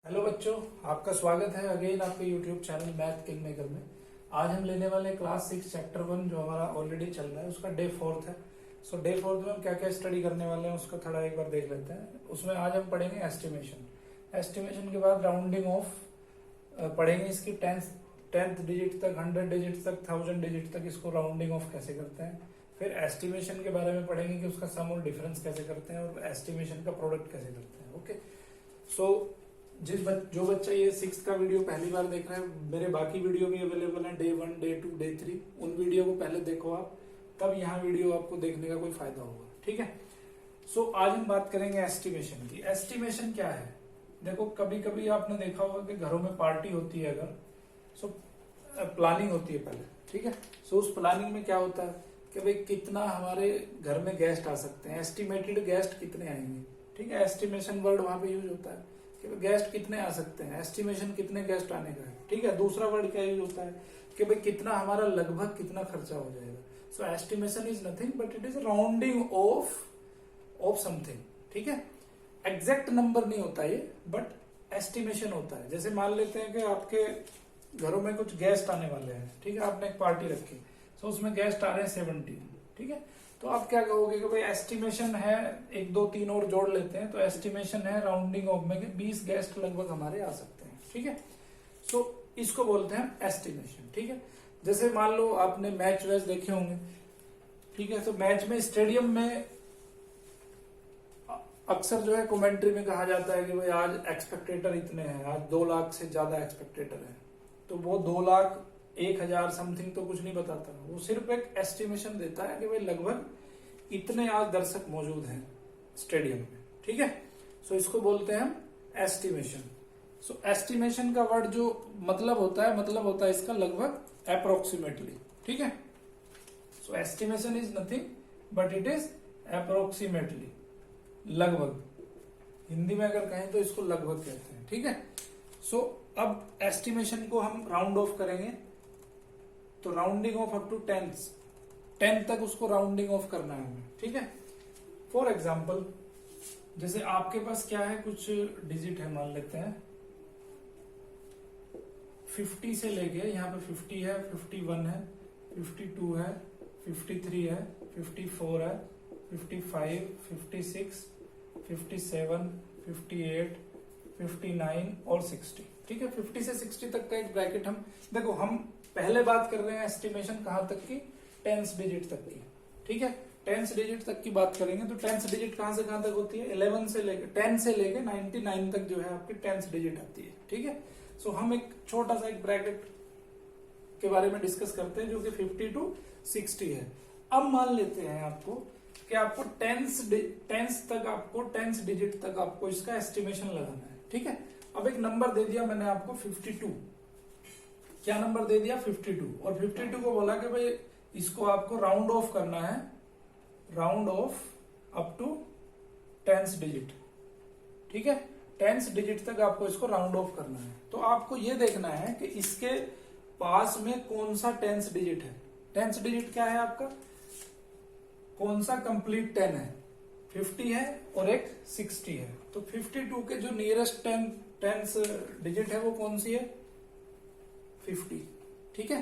Hello बच्चों, आपका स्वागत है अगेन आपके YouTube channel math king maker में। आज हम लेने वाले क्लास 6 चैप्टर 1 जो हमारा ऑलरेडी चल रहा है उसका डे 4 है। सो डे 4 में हम क्या क्या स्टडी करने वाले हैं उसका थोड़ा एक बार देख लेते हैं। उसमें आज हम पढ़ेंगे एस्टिमेशन के बाद राउंडिंग ऑफ पढ़ेंगे। इसकी टेंथ डिजिट तक, 100 डिजिट तक, 1000 डिजिट तक इसको राउंडिंग ऑफ कैसे करते हैं। फिर एस्टिमेशन के बारे में पढ़ेंगे कि उसका सम और डिफरेंस कैसे करते हैं और एस्टिमेशन का प्रोडक्ट कैसे करते हैं। ओके, सो जो बच्चा ये 6 का वीडियो पहली बार देख रहा है, मेरे बाकी वीडियो भी अवेलेबल है डे 1, डे 2, डे 3। उन वीडियो को पहले देखो आप, तब यहाँ वीडियो आपको देखने का कोई फायदा होगा। ठीक है, सो आज हम बात करेंगे एस्टिमेशन की। एस्टिमेशन क्या है? देखो, कभी कभी आपने देखा होगा कि घरों में पार्टी होती है अगर, सो प्लानिंग होती है पहले। ठीक है, सो उस प्लानिंग में क्या होता है कि भाई कितना हमारे घर में गेस्ट आ सकते हैं, एस्टिमेटेड गेस्ट कितने आएंगे। ठीक है, एस्टिमेशन वर्ड वहां पे यूज होता है कि गेस्ट कितने आ सकते हैं, एस्टिमेशन कितने गेस्ट आने का है। ठीक है, दूसरा वर्ड क्या यूज होता है कि भाई कितना हमारा लगभग कितना खर्चा हो जाएगा। So estimation is nothing but it is rounding off something. ठीक है, एग्जैक्ट नंबर नहीं होता ये, बट एस्टिमेशन होता है। जैसे मान लेते हैं कि आपके घरों में कुछ गेस्ट आने वाले हैं। ठीक है, आपने एक पार्टी रखी, सो उसमें गेस्ट आ रहे हैं 70। ठीक है, तो आप क्या कहोगे कि भाई एस्टिमेशन है 1, 2, 3 और जोड़ लेते हैं तो एस्टिमेशन है राउंडिंग ऑफ में 20 गेस्ट लगभग हमारे आ सकते हैं। ठीक है, सो इसको बोलते हैं एस्टिमेशन। ठीक है, जैसे मान लो आपने मैच वैच देखे होंगे। ठीक है, तो मैच में स्टेडियम में अक्सर जो है कमेंट्री में कहा जाता है कि भाई आज एक्सपेक्टेटर इतने हैं, आज 2 लाख से ज्यादा एक्सपेक्टेटर है। तो वो 2 लाख 1000 समथिंग तो कुछ नहीं बताता, वो सिर्फ एक एस्टिमेशन देता है कि भाई लगभग इतने आज दर्शक मौजूद हैं स्टेडियम में। ठीक है, सो इसको बोलते हैं हम एस्टिमेशन। सो एस्टिमेशन का वर्ड जो मतलब होता है इसका लगभग अप्रोक्सीमेटली। ठीक है, so estimation is nothing but it is approximately, लगभग। हिंदी में अगर कहें तो इसको लगभग कहते हैं। ठीक है, सो अब एस्टिमेशन को हम राउंड ऑफ करेंगे तो राउंडिंग ऑफ अप टू 10 तक उसको राउंडिंग ऑफ करना है हमें। ठीक है, फॉर एग्जाम्पल जैसे आपके पास क्या है, कुछ डिजिट है, मान लेते हैं 50 से लेके यहाँ पे 50 है, 51 है, 52 है, 53 है, 54 है, 55, 56, 57, 58, 59 और 60। ठीक है, 50 से 60 तक का एक ब्रैकेट हम देखो, हम पहले बात कर रहे हैं एस्टिमेशन कहां तक की, 10th डिजिट तक की। ठीक है, 10th डिजिट तक की बात करेंगे तो 10th डिजिट कहां से कहां तक होती है, 11 से लेकर 10 से लेकर 99 तक जो है आपकी 10th डिजिट आती है। ठीक है, सो हम एक छोटा सा एक ब्रैकेट के बारे में डिस्कस करते हैं जो कि 50 to 60 है। अब मान लेते हैं आपको कि आपको 10th डिजिट तक आपको इसका एस्टिमेशन लगाना है। ठीक है, अब एक नंबर दे दिया मैंने आपको 52। क्या नंबर दे दिया, 52, और 52 को बोला कि भाई इसको आपको राउंड ऑफ करना है, round off up to 10th digit. ठीक है, 10th डिजिट तक आपको इसको राउंड ऑफ करना है। तो आपको ये देखना है कि इसके पास में कौन सा 10th डिजिट है। 10th डिजिट क्या है आपका, कौन सा कंप्लीट 10 है, 50 है और एक 60 है। तो 52 के जो नियरेस्ट 10th डिजिट है वो कौन सी है, 50। ठीक है,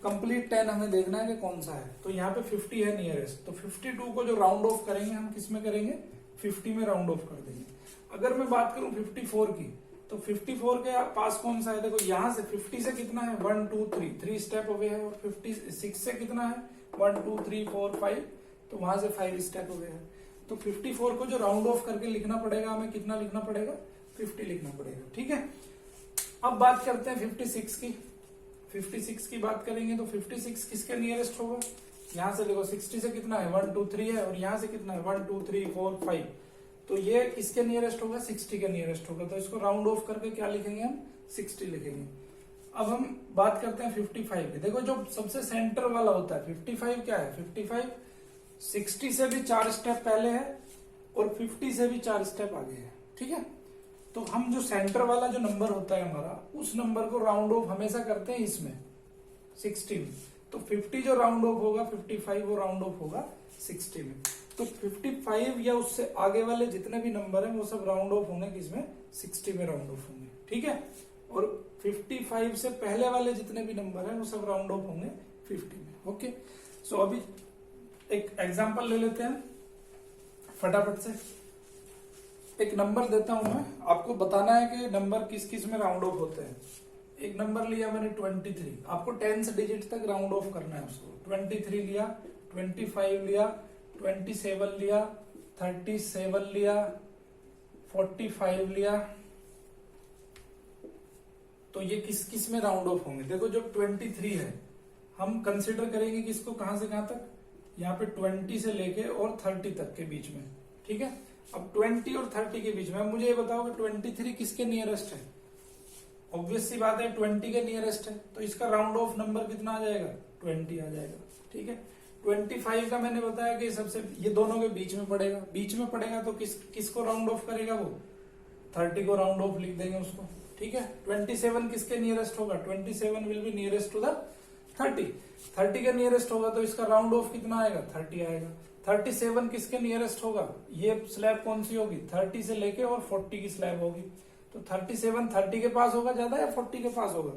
कंप्लीट 10 हमें देखना है कि कौन सा है, तो यहाँ पे 50 है नियरेस्ट। तो 52 को जो राउंड ऑफ करेंगे हम किस में करेंगे, 50 में राउंड ऑफ कर देंगे। अगर मैं बात करूं 54 की, तो 54 के पास कौन सा है, देखो यहां से 50 से कितना है, 1, 2, 3 स्टेप अवे है, और 56 से कितना है, 1, 2, 3, 4, 5, तो वहां से 5 स्टेप अवे है। तो 54 को जो राउंड ऑफ करके लिखना पड़ेगा हमें, कितना लिखना पड़ेगा, 50 लिखना पड़ेगा। ठीक है, अब बात करते हैं 56 की। 56 की बात करेंगे तो 56 किसके नियरेस्ट होगा, यहां से देखो 60 से कितना है, 1, 2, 3 है, और यहां से कितना है, 1, 2, 3, 4, 5, तो ये किसके नियरेस्ट होगा, 60 के नियरेस्ट होगा। तो इसको राउंड ऑफ करके क्या लिखेंगे हम, 60 लिखेंगे। अब हम बात करते हैं 55 की। देखो जो सबसे सेंटर वाला होता है 55 क्या है, 55 60 से भी 4 स्टेप पहले है और 50 से भी 4 स्टेप आगे है। ठीक है, तो हम जो सेंटर वाला जो नंबर होता है हमारा, उस नंबर को राउंड ऑफ हमेशा करते हैं इसमें 60 में। तो 50 जो राउंड ऑफ होगा 55 वो राउंड ऑफ होगा 60 में। तो 55 या उससे आगे वाले जितने भी नंबर हैं वो सब राउंड ऑफ होंगे किसमें, 60 में राउंड ऑफ होंगे, ठीक है। और 55 से पहले वाले जितने भी नंबर हैं वो सब राउंड ऑफ होंगे 50 में। ओके, सो अभी एक एग्जांपल ले लेते हैं फटाफट से। एक नंबर देता हूं मैं, आपको बताना है कि नंबर किस किस में राउंड ऑफ होते हैं। एक नंबर लिया मैंने 23, आपको 10 डिजिट तक राउंड ऑफ करना है उसको। 23 लिया, 25 लिया, 27 लिया, 37 लिया, 45 लिया, तो ये किस किस में राउंड ऑफ होंगे। देखो जो 23 है हम कंसिडर करेंगे कि इसको कहां से कहां तक, यहाँ पे 20 से लेके और 30 तक के बीच में, ठीक है। अब 20 और 30 के बीच में, अब मुझे ये बताओ कि 23 किसके नियरेस्ट है। ऑब्वियस सी बात है 20 के नियरेस्ट है, तो इसका राउंड ऑफ नंबर कितना आ जाएगा, 20 आ जाएगा, ठीक है। 25 का मैंने बताया कि सबसे ये दोनों के बीच में पड़ेगा, बीच में पड़ेगा तो किसको राउंड ऑफ करेगा वो, 30 को राउंड ऑफ लिख देंगे उसको, ठीक है। 27 किसके नियरेस्ट होगा, 27 will be nearest to the 30 के नियरेस्ट होगा तो इसका राउंड ऑफ कितना आएगा, 30 आएगा। 37 किसके नियरेस्ट होगा, ये स्लैब कौन सी होगी, 30 से लेके और 40 की स्लैब होगी, तो 37 30 के पास होगा ज्यादा या 40 के पास होगा,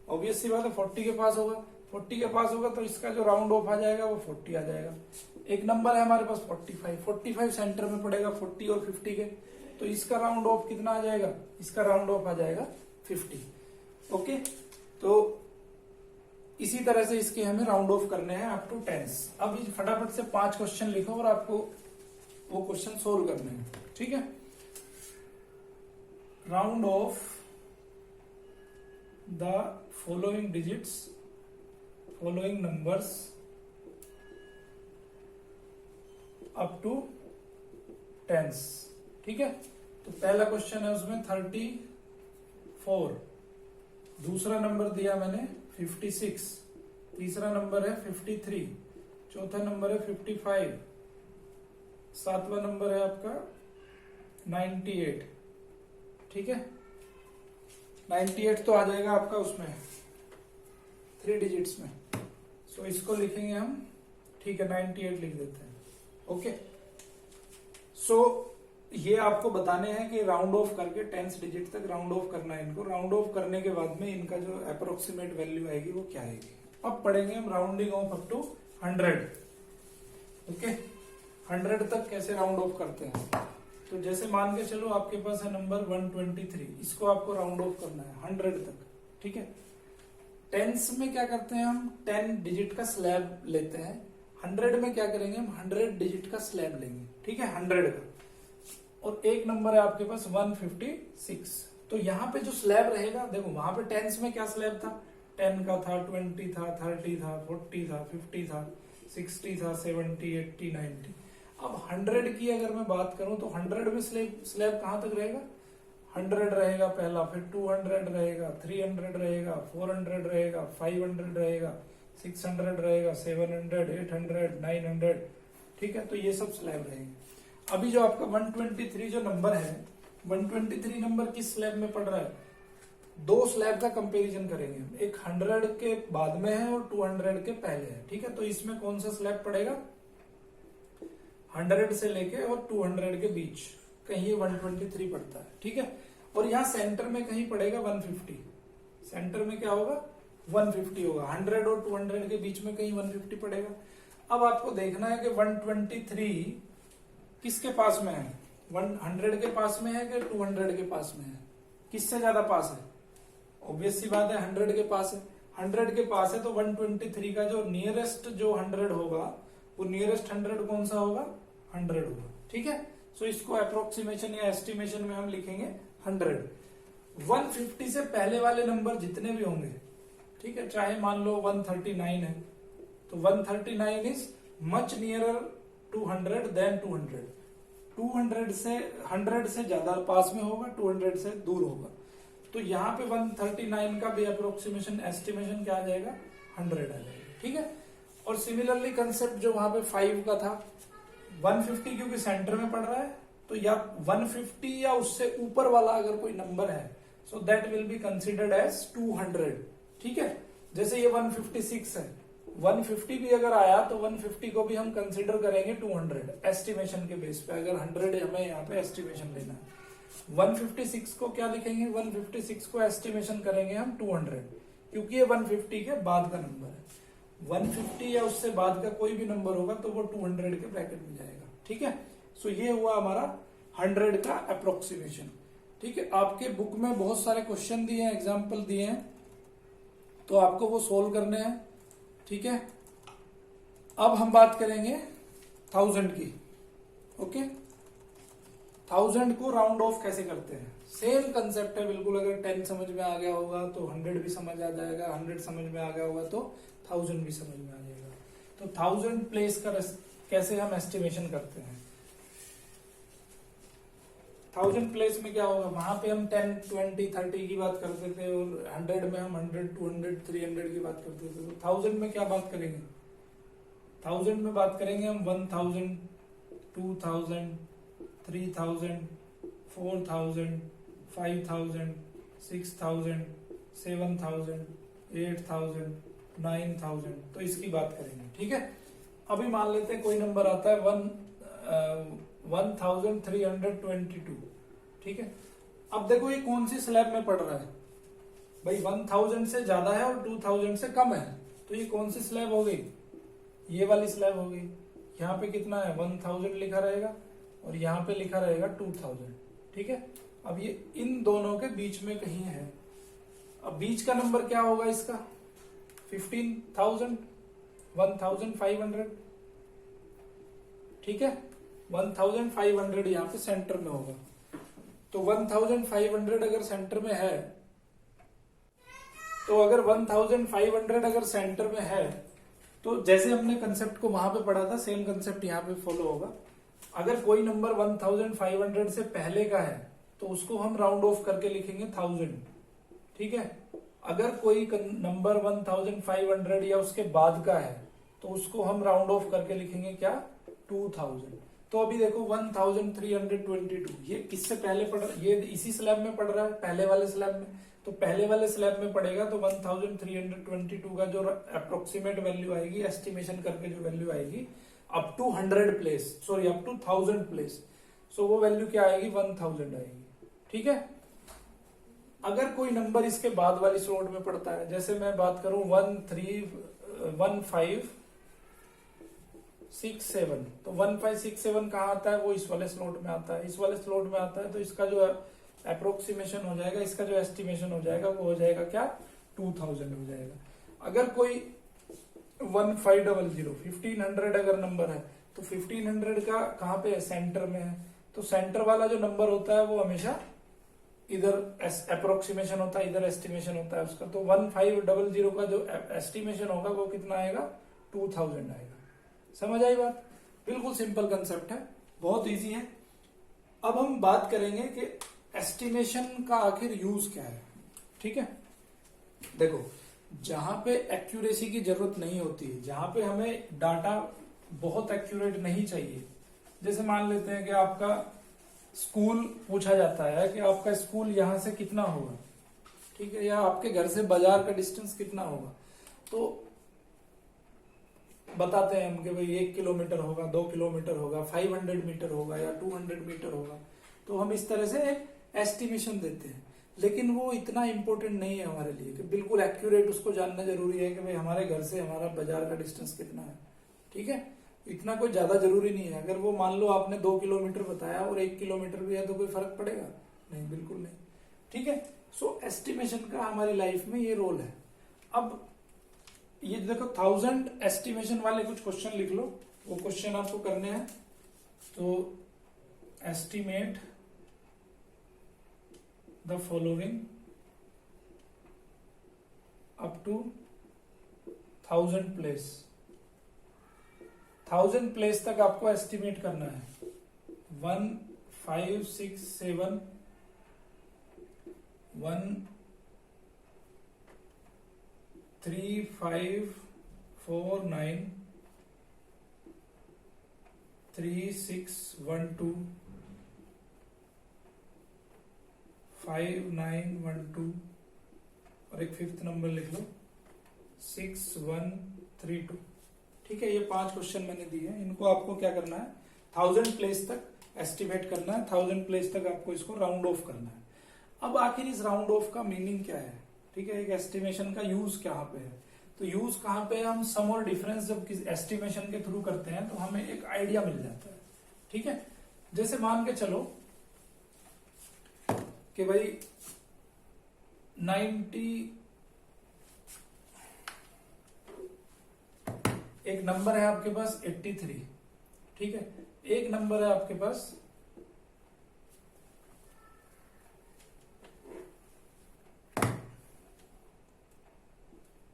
ऑब्वियस सी बात है 40 के पास होगा। 40 के पास होगा तो इसका जो राउंड ऑफ आ जाएगा वो 40 आ जाएगा। एक नंबर है हमारे पास 45 सेंटर में पड़ेगा 40 और 50 के, तो इसका राउंड ऑफ कितना आ जाएगा, इसका राउंड ऑफ आ जाएगा 50। ओके, तो इसी तरह से इसके हमें राउंड ऑफ करने हैं अप टू 10। अब फटाफट से 5 क्वेश्चन लिखो और आपको वो क्वेश्चन सोल्व करने हैं, ठीक है। Round off the following digits, following numbers up to 10, ठीक है। तो पहला क्वेश्चन है उसमें 34, दूसरा नंबर दिया मैंने 56, तीसरा नंबर है 53, चौथा नंबर है 55, सातवां नंबर है आपका 98, ठीक है। 98 तो आ जाएगा आपका उसमें 3 डिजिट्स में, सो इसको लिखेंगे हम, ठीक है, 98 लिख देते हैं। ओके, सो ये आपको बताने हैं कि राउंड ऑफ करके 10 डिजिट तक राउंड ऑफ करना है इनको। राउंड ऑफ करने के बाद में इनका जो अप्रोक्सीमेट वैल्यू आएगी वो क्या आएगी। अब पढ़ेंगे हम rounding off up to 100। Okay, 100 तक कैसे राउंड ऑफ करते हैं। तो जैसे मान के चलो आपके पास है नंबर 123, इसको आपको राउंड ऑफ करना है 100 तक, ठीक है। टेंस में क्या करते हैं हम, 10 डिजिट का स्लैब लेते हैं। 100 में क्या करेंगे हम, 100 डिजिट का स्लैब लेंगे, ठीक है, 100 का। और एक नंबर है आपके पास 156, तो यहाँ पे जो स्लैब रहेगा, देखो वहां पे टेंस में क्या स्लैब था, 10 का था, 20 था, 30 था, 40 था, 50 था, 60 था, 70, 80, 90। अब 100 की अगर मैं बात करूं तो 100 में स्लैब कहां तक रहेगा, 100 रहेगा पहला, फिर 200 रहेगा, 300 रहेगा, 400 रहेगा, 500 रहेगा, 600 रहेगा, 700, 800, 900, ठीक है। तो ये सब स्लैब रहेंगे। अभी जो आपका 123 जो नंबर है, 123 नंबर किस स्लैब में पड़ रहा है, 2 स्लैब का कंपैरिजन करेंगे हम, एक 100 के बाद में है और 200 के पहले है, ठीक है। तो इसमें कौन सा स्लैब पड़ेगा, 100 से लेके और 200 के बीच कहीं 123 पड़ता है, ठीक है। और यहाँ सेंटर में कहीं पड़ेगा 150, सेंटर में क्या होगा, 150 होगा। 100 और 200 के बीच में कहीं 150 पड़ेगा। अब आपको देखना है कि 123 किसके पास में है, 100 के पास में है कि 200 के पास में है, किससे ज्यादा पास है, ऑब्वियस सी बात है 100 के पास है। 100 के पास है तो 123 का जो नियरेस्ट जो 100 होगा वो नियरेस्ट 100 कौन सा होगा, 100 होगा, ठीक है। सो इसको अप्रोक्सीमेशन या एस्टिमेशन में हम लिखेंगे 100। 150 से पहले वाले नंबर जितने भी होंगे, ठीक है, चाहे मान लो 139 है तो 139 is much nearer to 100 than 200। 200 से 100 से ज्यादा पास में होगा, 200 से दूर होगा। तो यहाँ पे 139 का भी अप्रोक्सीमेशन एस्टिमेशन क्या आ जाएगा, 100 आ जाएगा, ठीक है। और सिमिलरली कंसेप्ट जो वहां पे 5 का था, 150 क्योंकि सेंटर में पड़ रहा है तो या 150 या उससे ऊपर वाला अगर कोई नंबर है so that will be considered as 200, ठीक है। जैसे ये 156 है, 150 भी अगर आया तो 150 को भी हम कंसिडर करेंगे 200 एस्टिमेशन के बेस पे, अगर 100 हमें यहाँ पे एस्टिमेशन लेना है। 156 को क्या लिखेंगे, 156 को एस्टिमेशन करेंगे हम 200, क्योंकि ये 150 के बाद का नंबर है। 150 या उससे बाद का कोई भी नंबर होगा तो वो 200 के ब्रैकेट में जाएगा। ठीक है, सो ये हुआ हमारा 100 का अप्रोक्सीमेशन। ठीक है, आपके बुक में बहुत सारे क्वेश्चन दिए हैं, एग्जाम्पल दिए हैं, तो आपको वो सोल्व करने हैं। ठीक है, अब हम बात करेंगे 1000 की। ओके, 1000 को राउंड ऑफ कैसे करते हैं, सेम कंसेप्ट है बिल्कुल। अगर 10 समझ में आ गया होगा तो 100 भी समझ आ जाएगा, 100 समझ में आ गया होगा तो 1000 भी समझ में आ जाएगा। तो 1000 प्लेस का कैसे हम एस्टिमेशन करते हैं। 1000 प्लेस में क्या होगा, वहां पे हम 10, 20, 30 की बात करते थे, और 100 में हम 100, 200, 300 की बात करते थे। तो 1000 में क्या बात करेंगे, 1000 में बात करेंगे हम 1000, 2000, 3000, 4000, 5000, 6000, 7000, 8000, 9000, तो इसकी बात करेंगे। ठीक है, अभी मान लेते हैं कोई नंबर आता है 1322। ठीक है, अब देखो ये कौन सी स्लैब में पड़ रहा है भाई, 1000 से ज्यादा है और 2000 से कम है, तो ये कौन सी स्लैब हो गई, ये वाली स्लैब हो गई। यहाँ पे कितना है, 1000 लिखा रहेगा और यहाँ पे लिखा रहेगा 2000। ठीक है, अब ये इन दोनों के बीच में कहीं है। अब बीच का नंबर क्या होगा इसका, 15,000, 1500। ठीक है, 1500 यहाँ पे सेंटर में होगा। तो 1500 अगर सेंटर में है, तो अगर 1500 अगर सेंटर में है, तो जैसे हमने कंसेप्ट को वहां पे पढ़ा था, सेम कंसेप्ट यहाँ पे फॉलो होगा। अगर कोई नंबर 1500 से पहले का है तो उसको हम राउंड ऑफ करके लिखेंगे 1000। ठीक है, अगर कोई नंबर 1500 या उसके बाद का है तो उसको हम राउंड ऑफ करके लिखेंगे क्या, 2000। तो अभी देखो 1322, ये किससे पहले पढ़ रहा है, ये इसी स्लैब में पढ़ रहा है, पहले वाले स्लैब में। तो पहले वाले स्लैब में पड़ेगा तो 1322 का जो अप्रोक्सीमेट वैल्यू आएगी, एस्टिमेशन करके जो वैल्यू आएगी up to 100 place, sorry up to 1000 place, so वो वैल्यू क्या आएगी, 1000 आएगी। ठीक है, अगर कोई नंबर इसके बाद वाली स्लॉट में पड़ता है, जैसे मैं बात करूं 1567, तो 1567 कहाँ आता है, वो इस वाले स्लॉट में आता है, इस वाले स्लॉट में आता है। तो इसका जो अप्रोक्सीमेशन हो जाएगा, इसका जो एस्टिमेशन हो जाएगा वो हो जाएगा क्या, 2000 हो जाएगा। अगर कोई 1500, 1500 अगर नंबर है तो 1500 का कहाँ पे है, सेंटर में है। तो सेंटर वाला जो नंबर होता है वो हमेशा इधर अप्रोक्सीमेशन होता है, इधर एस्टिमेशन होता है उसका। तो 1500 का जो एस्टिमेशन होगा वो कितना आएगा, 2000 आएगा। समझ आई बात, बिल्कुल सिंपल कंसेप्ट है, बहुत इजी है। अब हम बात करेंगे कि एस्टिमेशन का आखिर यूज क्या है। ठीक है, देखो जहां पे एक्यूरेसी की जरूरत नहीं होती है, जहां पे हमें डाटा बहुत एक्यूरेट नहीं चाहिए, जैसे मान लेते हैं कि आपका स्कूल पूछा जाता है कि आपका स्कूल यहां से कितना होगा, ठीक है, या आपके घर से बाजार का डिस्टेंस कितना होगा, तो बताते हैं हम कि भाई 1 किलोमीटर होगा, 2 किलोमीटर होगा, 500 मीटर होगा या 200 मीटर होगा। तो हम इस तरह से एक एस्टिमेशन देते हैं, लेकिन वो इतना इंपॉर्टेंट नहीं है हमारे लिए कि बिल्कुल एक्यूरेट उसको जानना जरूरी है कि भाई हमारे घर से हमारा बाजार का डिस्टेंस कितना है। ठीक है, इतना कोई ज्यादा जरूरी नहीं है। अगर वो मान लो आपने 2 किलोमीटर बताया और 1 किलोमीटर भी है तो कोई फर्क पड़ेगा नहीं, बिल्कुल नहीं। ठीक है, सो एस्टिमेशन का हमारी लाइफ में ये रोल है। अब ये देखो 1000 एस्टिमेशन वाले कुछ क्वेश्चन लिख लो, वो क्वेश्चन आपको करने हैं। तो estimate the following up to 1000 place. 1000 place तक आपको एस्टिमेट करना है। 1 5 6 7 1 3 5 4 9 3 6 1 2 5 9 1 2 और एक फिफ्थ नंबर लिख लो 6 1 32। ठीक है, ये 5 क्वेश्चन मैंने दिए हैं, इनको आपको क्या करना है 1000 प्लेस तक एस्टिमेट करना है, 1000 प्लेस तक आपको इसको राउंड ऑफ करना है। अब आखिर इस राउंड ऑफ का मीनिंग क्या है, ठीक है, एक एस्टिमेशन का यूज कहाँ पे है, तो यूज कहाँ पे है, हम सम और डिफरेंस जब किसी एस्टिमेशन के थ्रू करते हैं तो हमें एक आइडिया मिल जाता है। ठीक है, जैसे मान के चलो कि भाई 90 एक नंबर है आपके पास 83, ठीक है, एक नंबर है आपके पास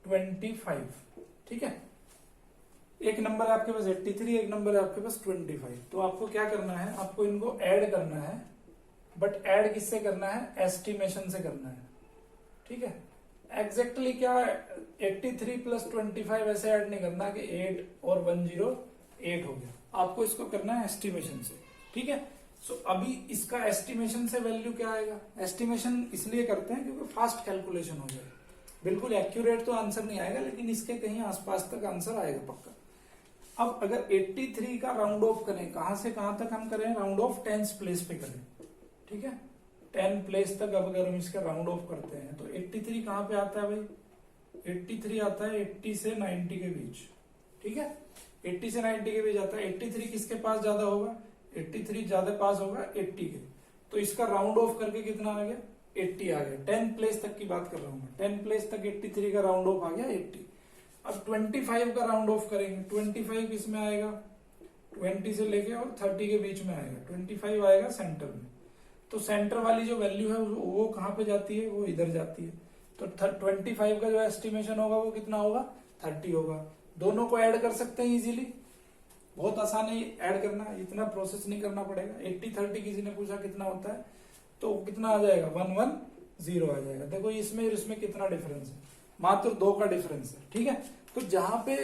25, ठीक है, एक नंबर है आपके पास 83, एक नंबर है आपके पास 25। तो आपको क्या करना है, आपको इनको ऐड करना है, बट ऐड किससे करना है, एस्टिमेशन से करना है। ठीक है, एग्जैक्टली क्या 83 प्लस 25 ऐसे ऐड नहीं करना कि 8 और 108 हो गया, आपको इसको करना है एस्टिमेशन से। ठीक है, सो अभी इसका एस्टिमेशन से वैल्यू क्या आएगा, एस्टिमेशन इसलिए करते हैं क्योंकि फास्ट कैलकुलेशन हो जाए, बिल्कुल एक्यूरेट तो आंसर नहीं आएगा लेकिन इसके कहीं आसपास तक आंसर आएगा पक्का। अब अगर 83 का राउंड ऑफ करें, कहां से कहां तक हम करें, राउंड ऑफ 10th प्लेस पे करें। ठीक है, 10 प्लेस तक अब अगर हम इसका राउंड ऑफ करते हैं तो 83 कहां पे आता है भाई, 83 आता है 80 से 90 के बीच। ठीक है, 80 से 90 के बीच आता है। 83 किसके पास ज्यादा होगा, 83 ज्यादा पास होगा 80 के, तो इसका राउंड ऑफ करके कितना आ गया 80 आ गया। 10 प्लेस तक की बात कर रहा हूं मैं, 10 प्लेस तक 83 का राउंड ऑफ आ गया 80। अब 25 का राउंड ऑफ करेंगे, 25 किसमें आएगा, 20 से लेके और 30 के बीच में आएगा, 25 आएगा सेंटर में। तो सेंटर वाली जो वैल्यू है वो कहां पे जाती है, वो इधर जाती है। तो 25 का जो एस्टिमेशन होगा वो कितना होगा, 30 होगा। दोनों को ऐड कर सकते हैं इजीली, बहुत आसान है ऐड करना, इतना प्रोसेस नहीं करना पड़ेगा। 80-30 किसी ने पूछा कितना होता है, तो कितना आ जाएगा 110 आ जाएगा। देखो इसमें और इसमें कितना डिफरेंस है, मात्र 2 का डिफरेंस है। ठीक है, तो जहां पे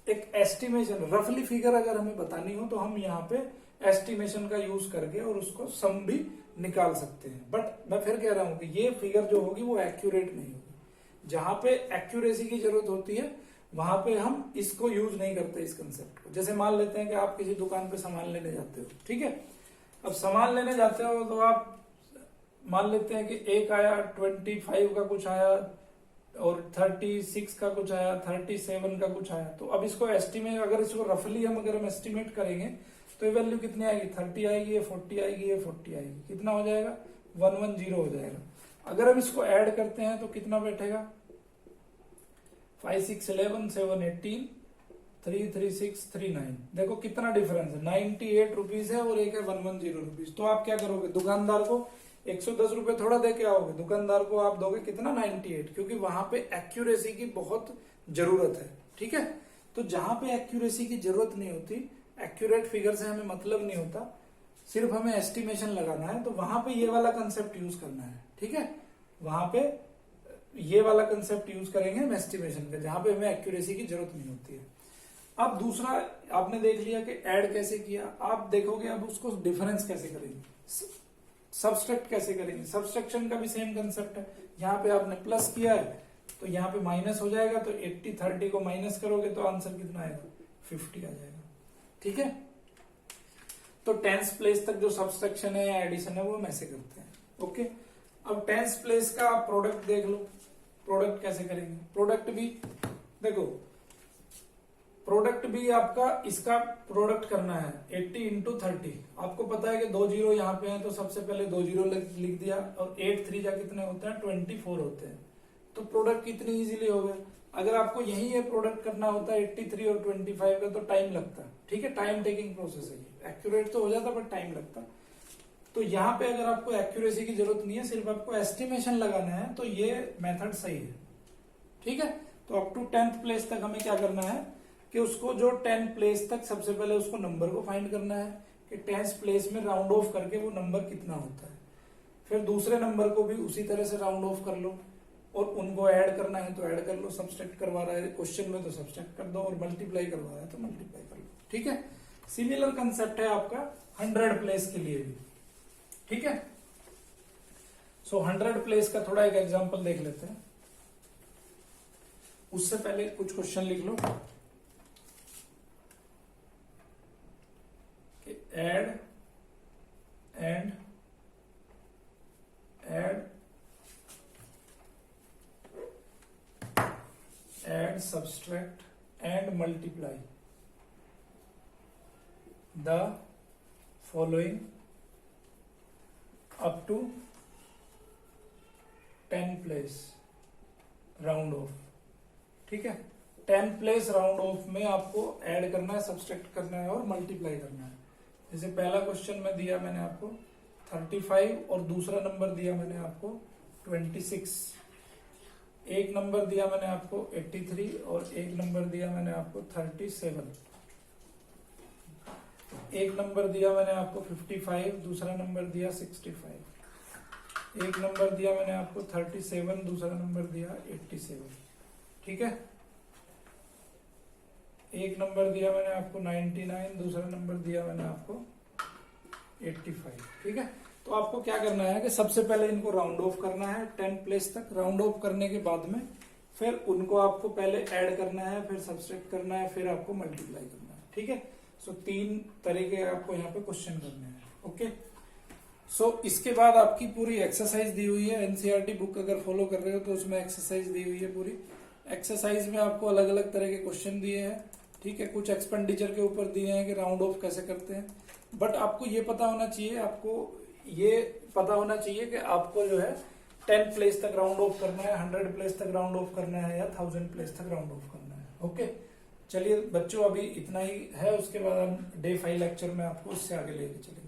एक एस्टिमेशन रफली फिगर अगर हमें बतानी हो तो हम यहाँ पे एस्टिमेशन का यूज करके और उसको सम भी निकाल सकते हैं। बट मैं फिर कह रहा हूं कि ये फिगर जो होगी वो एक्यूरेट नहीं होगी। जहां पे एक्यूरेसी की जरूरत होती है वहां पे हम इसको यूज नहीं करते इस कंसेप्ट को। जैसे मान लेते हैं कि आप किसी दुकान पे सामान लेने जाते हो, ठीक है, अब सामान लेने जाते हो तो आप मान लेते हैं कि एक आया 25 का कुछ आया और 36 का कुछ आया, 37 का कुछ आया। तो अब इसको एस्टिमेट, अगर इसको रफली अगर हम एस्टिमेट करेंगे तो ये वैल्यू कितनी आएगी, 30 आएगी, ये 40 आएगी, ये 40 आएगी, कितना हो जाएगा 110 हो जाएगा। अगर हम इसको ऐड करते हैं तो कितना बैठेगा 5 6 11 7 18 3 3 6 3 9। देखो कितना डिफरेंस है, 98 रुपीज है और एक है 110 रुपीज। तो आप क्या करोगे, दुकानदार को 110 रुपए थोड़ा दे के आओगे, दुकानदार को आप दोगे कितना 98, क्योंकि वहां पे एक्यूरेसी की बहुत जरूरत है। ठीक है, तो जहां पे एक्यूरेसी की जरूरत नहीं होती, एक्यूरेट फिगर से हमें मतलब नहीं होता, सिर्फ हमें एस्टिमेशन लगाना है, तो वहां पे ये वाला कंसेप्ट यूज करना है। ठीक है, वहां पे ये वाला कंसेप्ट यूज करेंगे हम एस्टिमेशन का, जहां पे हमें एक्यूरेसी की जरूरत नहीं होती है। अब दूसरा आपने देख लिया कि ऐड कैसे किया, आप देखोगे अब उसको डिफरेंस कैसे करेंगे, सब्सट्रैक्ट कैसे करेंगे। सब्सट्रैक्शन का भी सेम कंसेप्ट है, यहाँ पे आपने प्लस किया है तो यहाँ पे माइनस हो जाएगा, तो 80 30 को माइनस करोगे तो आंसर कितना आएगा 50 आ जाएगा। ठीक है, तो 10th प्लेस तक जो सब्सट्रैक्शन है या एडिशन है वो हम ऐसे करते हैं। ओके, अब 10th प्लेस का आप प्रोडक्ट देख लो, प्रोडक्ट कैसे करेंगे। प्रोडक्ट भी देखो, प्रोडक्ट भी आपका इसका प्रोडक्ट करना है 80 इंटू 30। आपको पता है कि 2 जीरो यहाँ पे हैं तो सबसे पहले 2 जीरो लिख दिया, और 8 3 जा कितने होते हैं 24 होते हैं। तो प्रोडक्ट कितनी इजीली हो गया। अगर आपको यही है प्रोडक्ट करना होता है 83 और 25 का तो टाइम लगता। ठीक है, टाइम टेकिंग प्रोसेस है ये, एक्यूरेट तो हो जाता बट टाइम लगता। तो यहाँ पे अगर आपको एक्यूरेसी की जरूरत नहीं है, सिर्फ आपको एस्टिमेशन लगाना है, तो ये मेथड सही है। ठीक है, तो अप टू 10th प्लेस तक हमें क्या करना है कि उसको जो 10 प्लेस तक सबसे पहले उसको नंबर को फाइंड करना है कि 10th प्लेस में राउंड ऑफ करके वो नंबर कितना होता है। फिर दूसरे नंबर को भी उसी तरह से राउंड ऑफ कर लो, और उनको ऐड करना है तो ऐड कर लो, सब्सट्रैक्ट करवा रहा है क्वेश्चन में तो सब्सट्रैक्ट कर दो, और मल्टीप्लाई करवा रहा है तो मल्टीप्लाई कर लो। ठीक है, सिमिलर कंसेप्ट है आपका 100 प्लेस के लिए भी। ठीक है, सो 100 प्लेस का थोड़ा एक एग्जांपल देख लेते हैं। उससे पहले कुछ क्वेश्चन लिख लो। Add and add, subtract and multiply the following up to 10 place round off। ठीक है, 10 प्लेस राउंड ऑफ में आपको ऐड करना है, सब्सट्रैक्ट करना है और मल्टीप्लाई करना है। जैसे पहला क्वेश्चन में दिया मैंने आपको 35 और दूसरा नंबर दिया मैंने आपको 26, एक नंबर दिया मैंने आपको 83 और एक नंबर दिया मैंने आपको 37, एक नंबर दिया मैंने आपको 55, दूसरा नंबर दिया 65, एक नंबर दिया मैंने आपको 37, दूसरा नंबर दिया 87। ठीक है, एक नंबर दिया मैंने आपको 99, दूसरा नंबर दिया मैंने आपको 85। ठीक है, तो आपको क्या करना है कि सबसे पहले इनको राउंड ऑफ करना है 10 प्लेस तक। राउंड ऑफ करने के बाद में फिर उनको आपको पहले ऐड करना है, फिर सब्सट्रैक्ट करना है, फिर आपको मल्टीप्लाई करना है। ठीक है, सो 3 तरीके आपको यहाँ पे क्वेश्चन करने हैं। ओके, सो इसके बाद आपकी पूरी एक्सरसाइज दी हुई है। एनसीईआरटी बुक अगर फॉलो कर रहे हो तो उसमें एक्सरसाइज दी हुई है पूरी। एक्सरसाइज में आपको अलग अलग तरह के क्वेश्चन दिए हैं। ठीक है, कुछ एक्सपेंडिचर के ऊपर दिए हैं कि राउंड ऑफ कैसे करते हैं, बट आपको ये पता होना चाहिए, आपको ये पता होना चाहिए कि आपको जो है 10 प्लेस तक राउंड ऑफ करना है, 100 प्लेस तक राउंड ऑफ करना है या 1000 प्लेस तक राउंड ऑफ करना है। ओके, चलिए बच्चों अभी इतना ही है, उसके बाद हम डे 5 लेक्चर में आपको उससे आगे लेके चलेंगे।